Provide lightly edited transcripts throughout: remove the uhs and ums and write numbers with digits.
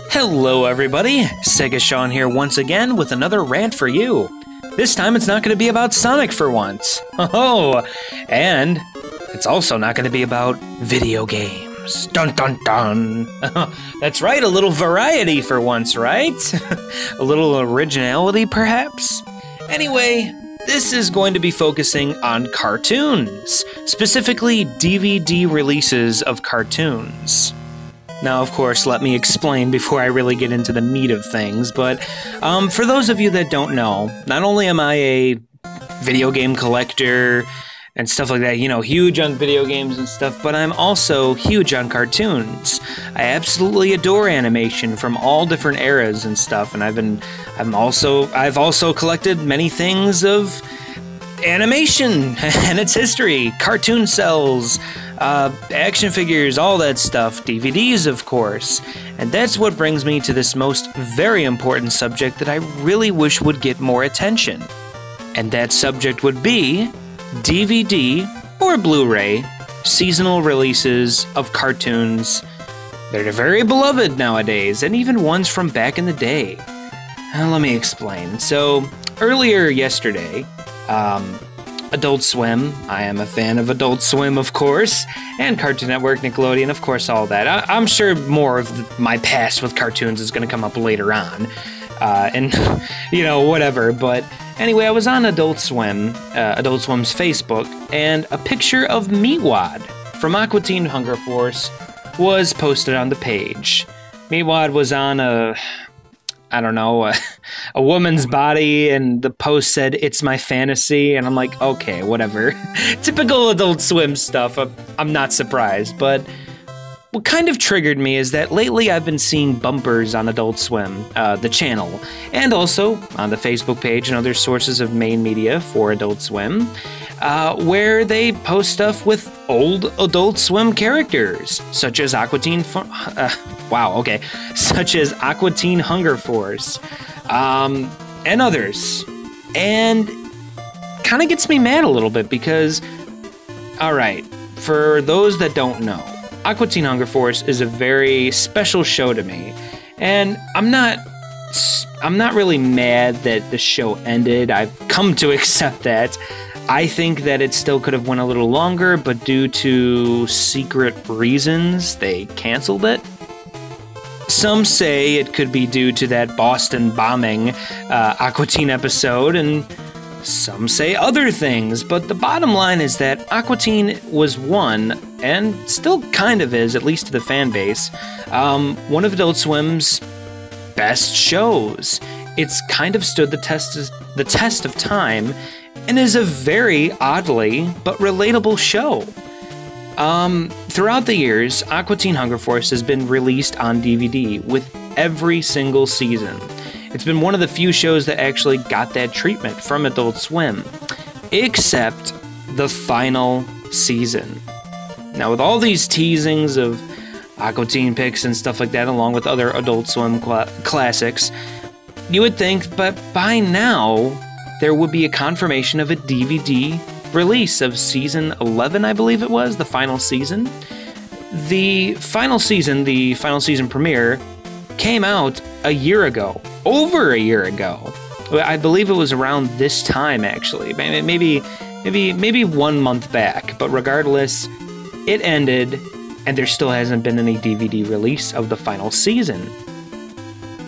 Hello everybody, Sega Sean here once again with another rant for you. This time it's not going to be about Sonic for once. Oh, and it's also not going to be about video games. Dun dun dun. That's right, a little variety for once, right? A little originality perhaps? Anyway, this is going to be focusing on cartoons, specifically DVD releases of cartoons. Now, of course, let me explain before I really get into the meat of things, but for those of you that don't know, not only am I a video game collector and stuff like that, you know, huge on video games and stuff, but I'm also huge on cartoons. I absolutely adore animation from all different eras and stuff, and I've also collected many things of animation and its history, cartoon cells, action figures, all that stuff, DVDs, of course. And that's what brings me to this most very important subject that I really wish would get more attention. And that subject would be DVD or Blu-ray seasonal releases of cartoons that are very beloved nowadays, and even ones from back in the day. Let me explain. So, earlier yesterday, Adult Swim. I am a fan of Adult Swim, of course, and Cartoon Network, Nickelodeon, of course, all that. I'm sure more of my past with cartoons is going to come up later on, and, you know, whatever, but anyway, I was on Adult Swim's Facebook, and a picture of Meatwad from Aqua Teen Hunger Force was posted on the page. Meatwad was on a woman's body, and the post said, "It's my fantasy," and I'm like, okay, whatever. Typical Adult Swim stuff. I'm not surprised, but what kind of triggered me is that lately I've been seeing bumpers on Adult Swim, the channel, and also on the Facebook page and other sources of main media for Adult Swim, where they post stuff with old Adult Swim characters, such as Aqua Teen Hunger Force, and others. And kind of gets me mad a little bit because, alright, for those that don't know, Aqua Teen Hunger Force is a very special show to me, and I'm not really mad that the show ended. I've come to accept that. I think that it still could have went a little longer, but due to secret reasons, they canceled it. Some say it could be due to that Boston bombing Aqua Teen episode, and some say other things, but the bottom line is that Aqua Teen was one, and still kind of is, at least to the fan base, one of Adult Swim's best shows. It's kind of stood the test of time, and is a very oddly but relatable show. Throughout the years, Aqua Teen Hunger Force has been released on DVD with every single season. It's been one of the few shows that actually got that treatment from Adult Swim, except the final season. Now, with all these teasings of Aqua Teen pics and stuff like that, along with other Adult Swim classics, you would think, but by now, there would be a confirmation of a DVD release of season 11, I believe it was, the final season. The final season premiere, came out a year ago, over a year ago. I believe it was around this time, actually, maybe 1 month back, but regardless, it ended, and there still hasn't been any DVD release of the final season.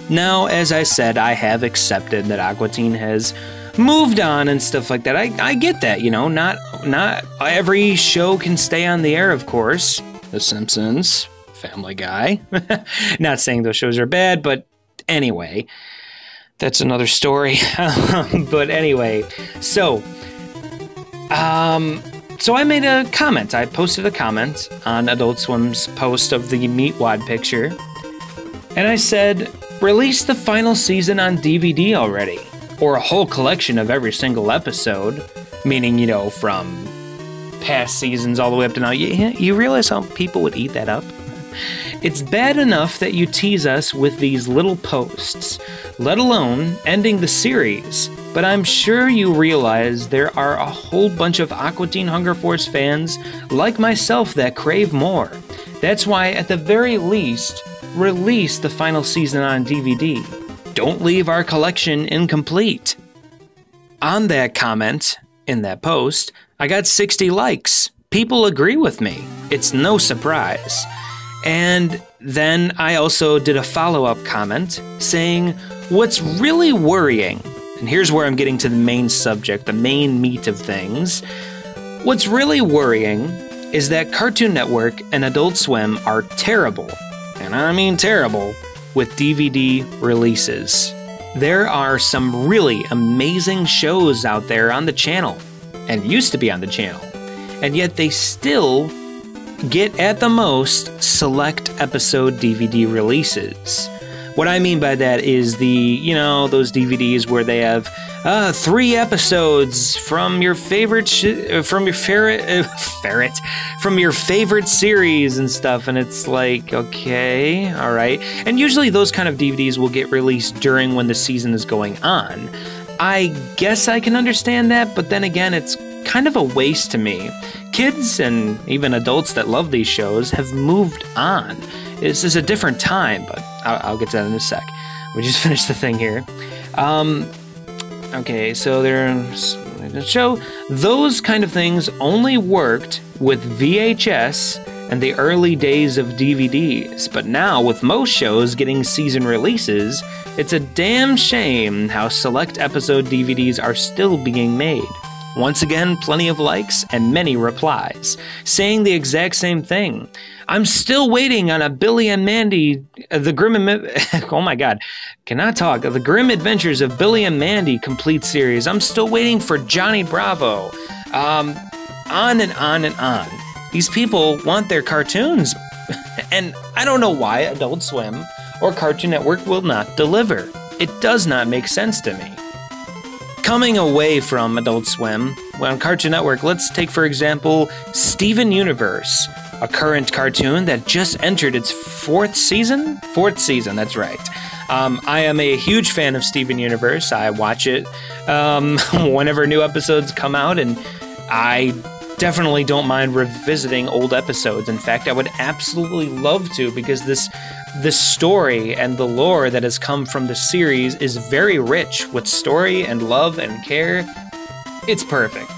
Now, as I said, I have accepted that Aqua Teen has moved on and stuff like that. I get that, you know, not every show can stay on the air, of course. The Simpsons, Family Guy. Not saying those shows are bad, but anyway, that's another story. But anyway, so I made a comment. I posted a comment on Adult Swim's post of the Meatwad picture, and I said, release the final season on DVD already. Or a whole collection of every single episode, meaning, you know, from past seasons all the way up to now. You realize how people would eat that up? It's bad enough that you tease us with these little posts, let alone ending the series. But I'm sure you realize there are a whole bunch of Aqua Teen Hunger Force fans like myself that crave more. That's why, at the very least, release the final season on DVD. Don't leave our collection incomplete. On that comment, in that post, I got 60 likes. People agree with me. It's no surprise. And then I also did a follow-up comment saying, what's really worrying, and here's where I'm getting to the main subject, the main meat of things. What's really worrying is that Cartoon Network and Adult Swim are terrible, and I mean terrible, with DVD releases. There are some really amazing shows out there on the channel, and used to be on the channel, and yet they still get at the most select episode DVD releases. What I mean by that is those DVDs where they have 3 episodes from your favorite series and stuff, and it's like, okay, all right. And usually those kind of DVDs will get released during when the season is going on. I guess I can understand that, but then again, it's kind of a waste to me. Kids and even adults that love these shows have moved on. This is a different time, but I'll get to that in a sec. We just finished the thing here. Okay, so there's a show. Those kind of things only worked with VHS and the early days of DVDs, but now with most shows getting season releases, it's a damn shame how select episode DVDs are still being made. Once again, plenty of likes and many replies, saying the exact same thing. I'm still waiting on a Billy and Mandy, the Grim Adventures of Billy and Mandy complete series. I'm still waiting for Johnny Bravo. On and on and on. These people want their cartoons, and I don't know why Adult Swim or Cartoon Network will not deliver. It does not make sense to me. Coming away from Adult Swim, on Cartoon Network, let's take, for example, Steven Universe, a current cartoon that just entered its 4th season? 4th season, that's right. I am a huge fan of Steven Universe. I watch it whenever new episodes come out, and I definitely don't mind revisiting old episodes. In fact, I would absolutely love to, because this story and the lore that has come from the series is very rich with story and love and care. It's perfect.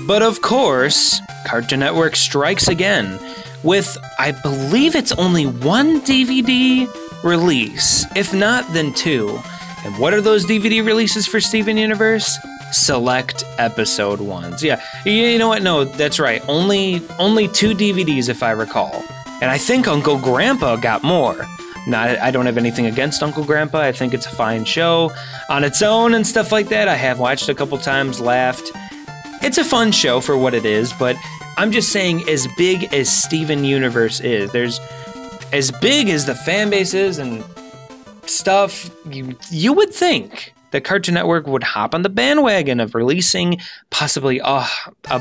But of course, Cartoon Network strikes again with, I believe it's only 1 DVD release, if not then 2. And what are those DVD releases for Steven Universe? Select episode ones. Yeah, you know what? No, that's right. Only 2 DVDs, if I recall. And I think Uncle Grandpa got more. I don't have anything against Uncle Grandpa. I think it's a fine show on its own and stuff like that. I have watched a couple times, laughed. It's a fun show for what it is, but I'm just saying, as big as Steven Universe is, there's as big as the fan base is and stuff, you would think that Cartoon Network would hop on the bandwagon of releasing possibly a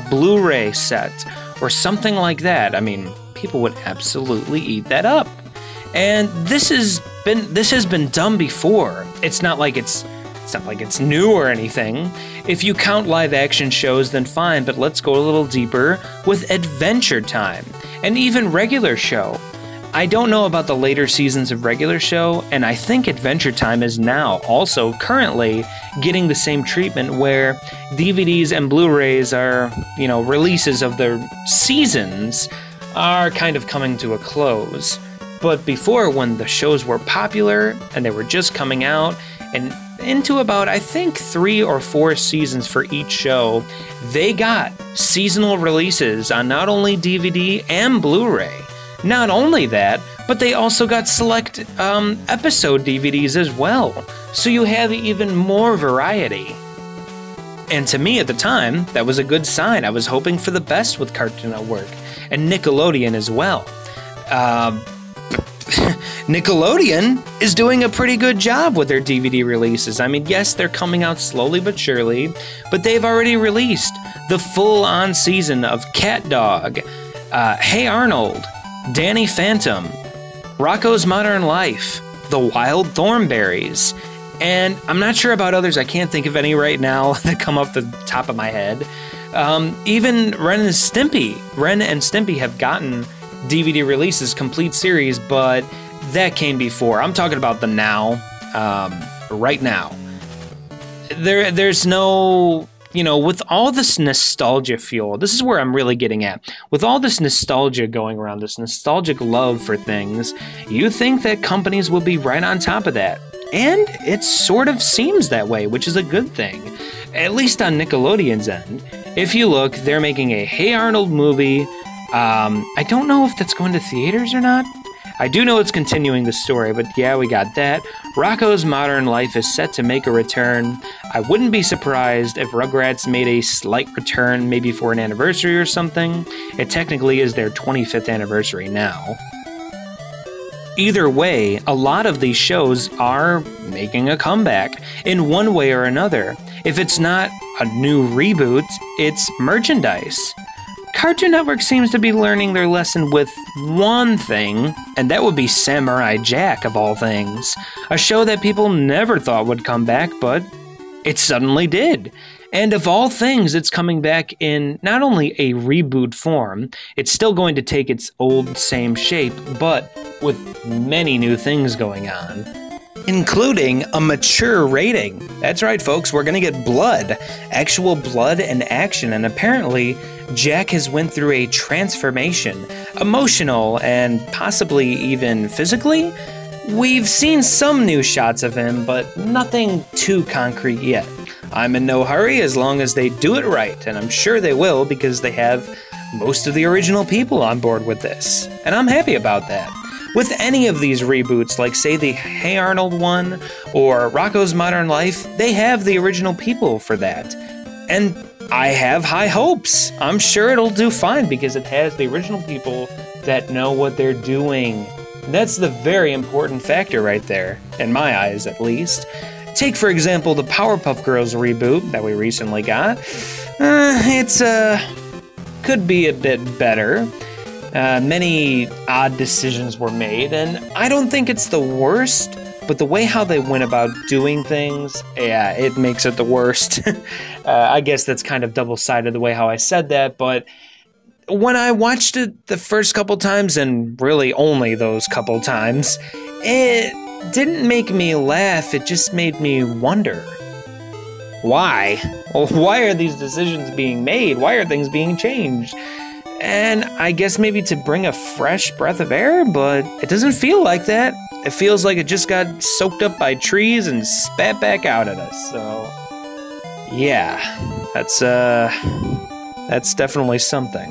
Blu-ray set or something like that. I mean, people would absolutely eat that up. And this has been done before. It's not like it's new or anything. If you count live action shows, then fine, but let's go a little deeper with Adventure Time and even Regular Show. I don't know about the later seasons of Regular Show, and I think Adventure Time is now also currently getting the same treatment where DVDs and Blu-rays are, releases of the seasons are kind of coming to a close. But before, when the shows were popular and they were just coming out, and into about, I think, 3 or 4 seasons for each show, they got seasonal releases on not only DVD and Blu-ray. Not only that, but they also got select episode DVDs as well. So you have even more variety. And to me at the time, that was a good sign. I was hoping for the best with Cartoon Network and Nickelodeon as well. Nickelodeon is doing a pretty good job with their DVD releases. I mean, yes, they're coming out slowly but surely, but they've already released the full-on season of Cat Dog, Hey Arnold, Danny Phantom, Rocko's Modern Life, The Wild Thornberrys, and I'm not sure about others. I can't think of any right now that come off the top of my head. Even Ren and Stimpy. Ren and Stimpy have gotten DVD releases, complete series, but that came before. I'm talking about the now, right now. There's no, with all this nostalgia fuel, this is where I'm really getting at. With all this nostalgia going around, this nostalgic love for things, you think that companies will be right on top of that. And it sort of seems that way, which is a good thing. At least on Nickelodeon's end. If you look, they're making a Hey Arnold movie. I don't know if that's going to theaters or not. I do know it's continuing the story, but yeah, we got that. Rocko's Modern Life is set to make a return. I wouldn't be surprised if Rugrats made a slight return, maybe for an anniversary or something. It technically is their 25th anniversary now. Either way, a lot of these shows are making a comeback in one way or another. If it's not a new reboot, it's merchandise. Cartoon Network seems to be learning their lesson with one thing, and that would be Samurai Jack, of all things. A show that people never thought would come back, but it suddenly did. And of all things, it's coming back in not only a reboot form, it's still going to take its old same shape, but with many new things going on. Including a mature rating. That's right, folks, we're gonna get blood. Actual blood and action, and apparently Jack has went through a transformation, emotional and possibly even physically. We've seen some new shots of him, but nothing too concrete yet. I'm in no hurry as long as they do it right, and I'm sure they will because they have most of the original people on board with this, and I'm happy about that. With any of these reboots, like say the Hey Arnold one or Rocko's Modern Life, they have the original people for that. And I have high hopes. I'm sure it'll do fine because it has the original people that know what they're doing. That's the very important factor right there, in my eyes at least. Take, for example, the Powerpuff Girls reboot that we recently got. Could be a bit better. Many odd decisions were made, and I don't think it's the worst, but the way how they went about doing things, yeah, it makes it the worst. I guess that's kind of double-sided the way how I said that, but when I watched it the first couple times, and really only those couple times, it didn't make me laugh, it just made me wonder. Why? Well, why are these decisions being made? Why are things being changed? And I guess maybe to bring a fresh breath of air, but it doesn't feel like that. It feels like it just got soaked up by trees and spat back out at us, so yeah, that's definitely something.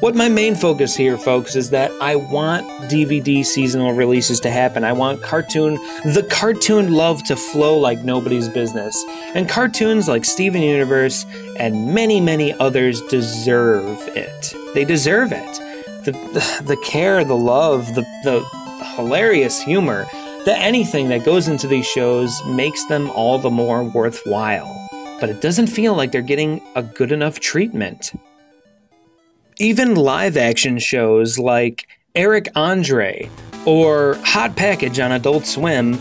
What my main focus here, folks, is that I want DVD seasonal releases to happen. I want the cartoon love to flow like nobody's business. And cartoons like Steven Universe and many, many others deserve it. They deserve it. The care, the love, the hilarious humor, anything that goes into these shows makes them all the more worthwhile. But it doesn't feel like they're getting a good enough treatment. Even live-action shows like Eric Andre or Hot Package on Adult Swim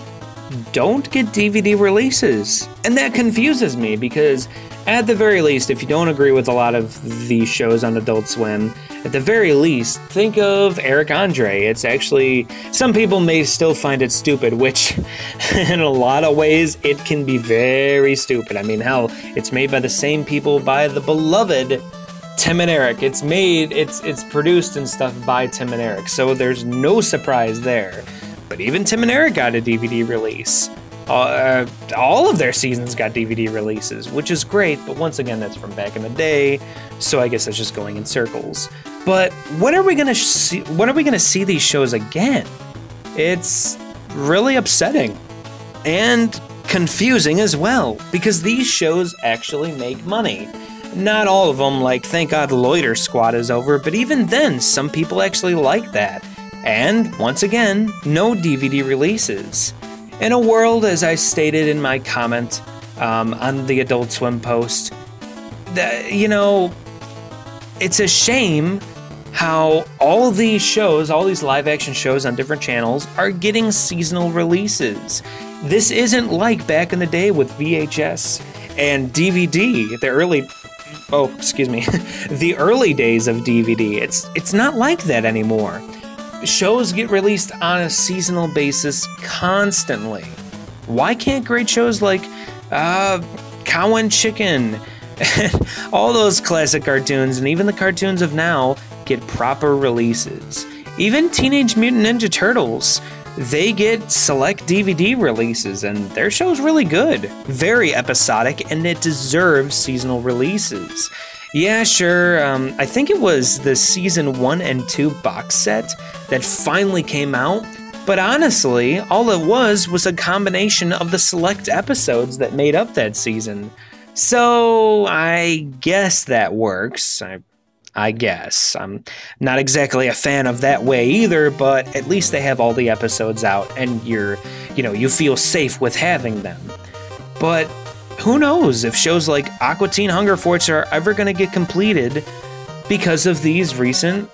don't get DVD releases. And that confuses me because, at the very least, if you don't agree with a lot of these shows on Adult Swim, at the very least, think of Eric Andre. It's actually, some people may still find it stupid, which in a lot of ways, it can be very stupid. I mean, hell, it's made by the same people by the beloved Tim and Eric. It's produced and stuff by Tim and Eric, so there's no surprise there. But even Tim and Eric got a DVD release. All of their seasons got DVD releases, which is great, but once again, that's from back in the day, so I guess it's just going in circles. But when are we gonna see these shows again? It's really upsetting. And confusing as well, because these shows actually make money. Not all of them, like thank God Loiter Squad is over, but even then, some people actually like that. And, once again, no DVD releases. In a world, as I stated in my comment on the Adult Swim post, it's a shame how all these shows, all these live-action shows on different channels are getting seasonal releases. This isn't like back in the day with VHS and DVD, the early days of DVD. It's not like that anymore. shows get released on a seasonal basis constantly. Why can't great shows like Cow and Chicken, and all those classic cartoons, and even the cartoons of now, get proper releases? Even Teenage Mutant Ninja Turtles, they get select DVD releases, and their show's really good. Very episodic, and it deserves seasonal releases. Yeah, sure, I think it was the season 1 and 2 box set that finally came out, but honestly, all it was a combination of the select episodes that made up that season. So, I guess that works. I guess. I'm not exactly a fan of that way either, but at least they have all the episodes out and you feel safe with having them. But who knows if shows like Aqua Teen Hunger Force are ever going to get completed because of these recent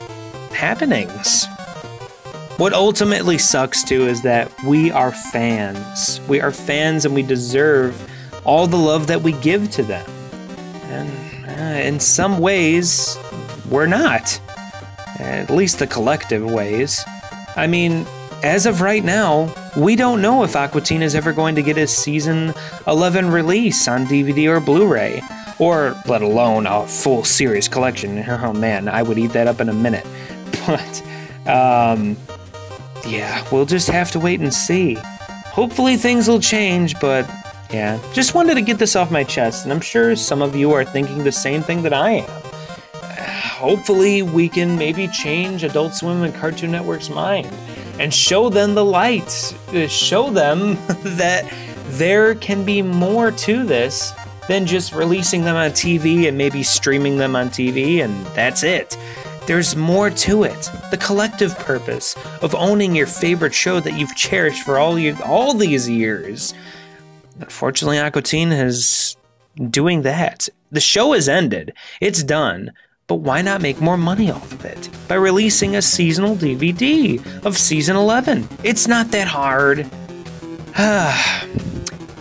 happenings. What ultimately sucks too is that we are fans. We are fans and we deserve all the love that we give to them. And in some ways, we're not. At least the collective ways. I mean, as of right now, we don't know if Aqua Teen is ever going to get a Season 11 release on DVD or Blu-ray, or let alone a full series collection. Oh man, I would eat that up in a minute. But, yeah, we'll just have to wait and see. Hopefully things will change, but yeah, just wanted to get this off my chest, and I'm sure some of you are thinking the same thing that I am. Hopefully we can maybe change Adult Swim and Cartoon Network's mind and show them the light. Show them that there can be more to this than just releasing them on TV and maybe streaming them on TV and that's it. There's more to it. The collective purpose of owning your favorite show that you've cherished for all these years. Unfortunately, Aqua Teen is doing that. The show has ended. It's done. But why not make more money off of it by releasing a seasonal DVD of Season 11? It's not that hard.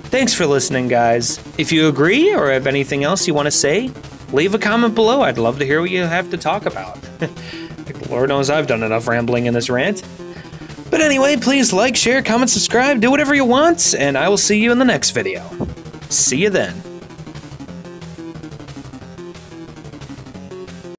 Thanks for listening, guys. If you agree or have anything else you want to say, leave a comment below. I'd love to hear what you have to talk about. Lord knows I've done enough rambling in this rant. But anyway, please like, share, comment, subscribe, do whatever you want, and I will see you in the next video. See you then.